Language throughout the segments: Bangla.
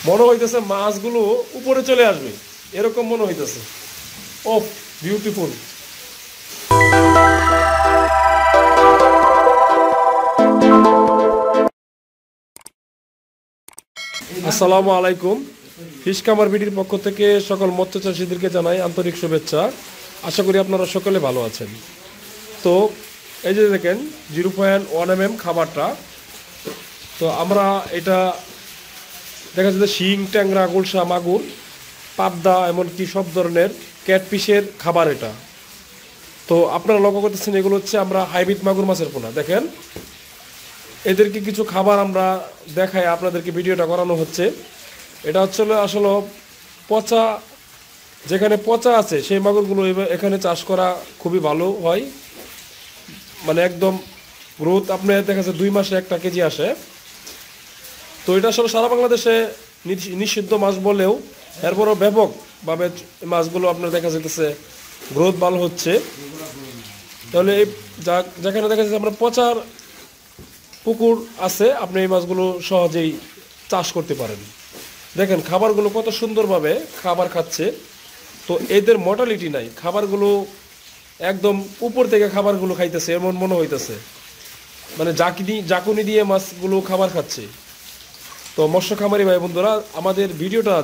মনে হইতেছে মাছগুলো উপরে চলে আসবে, এরকম মনে হইতেছে। ও বিউটিফুল। আসসালামু আলাইকুম। ফিশ কামার বিডির পক্ষ থেকে সকল মৎস্য চাষীদেরকে জানাই আন্তরিক শুভেচ্ছা। আশা করি আপনারা সকলে ভালো আছেন। তো এই যে দেখেন 0.1 mm খাবারটা, তো আমরা এটা দেখা যাচ্ছে শিং, ট্যাংরা, গুলশা, মাগুর, পাবদা, এমনকি সব ধরনের ক্যাটফিশের খাবার এটা। তো আপনারা লক্ষ্য করতেছেন এগুলো হচ্ছে আমরা হাইব্রিড মাগুর মাছের পোনা। দেখেন এদেরকে কিছু খাবার আমরা দেখাই, আপনাদেরকে ভিডিওটা করানো হচ্ছে। এটা হচ্ছে আসলে পচা, যেখানে পচা আছে সেই মাগুরগুলো এখানে চাষ করা খুবই ভালো হয়, মানে একদম গ্রোথ আপনার দেখা যাচ্ছে 2 মাসে 1 কেজি আসে। তো এটা আসলে সারা বাংলাদেশে নিষিদ্ধ মাছ বলেও এরপরও ব্যাপকভাবে মাছগুলো আপনার দেখা যেতেছে গ্রোথ ভালো হচ্ছে। তাহলে এই যেখানে দেখা যাচ্ছে আমরা পচার পুকুর আছে, আপনি এই মাছগুলো সহজেই চাষ করতে পারেন। দেখেন খাবারগুলো কত সুন্দরভাবে খাবার খাচ্ছে। তো এদের মর্টালিটি নাই, খাবারগুলো একদম উপর থেকে খাবারগুলো খাইতেছে এমন মনে হইতেছে, মানে জাকুনি দিয়ে মাছগুলো খাবার খাচ্ছে। তো মৎস্য খামারি ভাই বন্ধুরা, আমাদের ভিডিওটা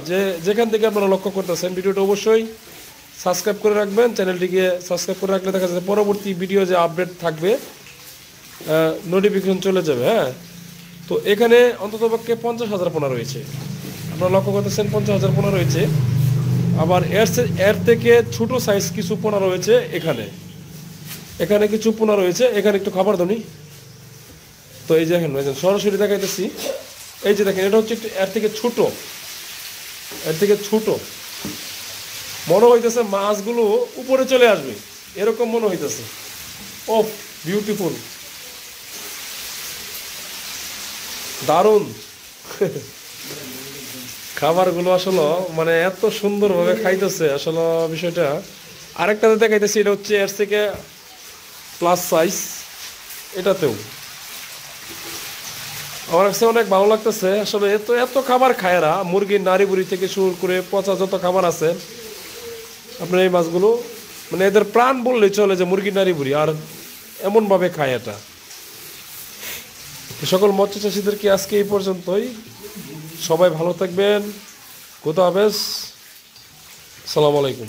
যেখান থেকে আপনারা লক্ষ্য করতেছেন, ভিডিওটা অবশ্যই সাবস্ক্রাইব করে রাখবেন। চ্যানেলটিকে সাবস্ক্রাইব করে রাখলে দেখা যাচ্ছে পরবর্তী ভিডিও যে আপডেট থাকবে নোটিফিকেশন চলে যাবে। হ্যাঁ, তো এখানে অন্ততপক্ষে 50,000 পোনা রয়েছে, আপনারা লক্ষ্য করতেছেন 50,000 পোনা রয়েছে। আবার এর থেকে ছোট সাইজ কিছু পোনা রয়েছে এখানে কিছু পোনা রয়েছে। এখানে একটু খাবার ধনি। তো এই যে দেখেন সরাসরি দেখাইতেছি, এই যে দেখেন এটা হচ্ছে একটু এর থেকে ছোট মনে হইতেছে, মাছগুলো উপরে চলে আসবে এরকম মনে হইতেছে। ও বিউটিফুল, দারুণ। খাবারগুলো আসলে মানে এত সুন্দরভাবে খাইতেছে আসলে বিষয়টা। আরেকটাতে দেখাইতেছি, এটা হচ্ছে এর থেকে প্লাস সাইজ, এটাতেও আমার কাছে অনেক ভালো লাগতেছে। আসলে এত খাবার খায় এরা, মুরগির নাড়ি বুড়ি থেকে শুরু করে পচা যত খাবার আছে আপনার এই মাছগুলো, মানে এদের প্রাণ বললেই চলে যে মুরগির নাড়ি বুড়ি, আর এমনভাবে খায় এটা। সকল মৎস্য চাষীদেরকে আজকে এই পর্যন্তই। সবাই ভালো থাকবেন, খোদা হাফেজ, আসসালামু আলাইকুম।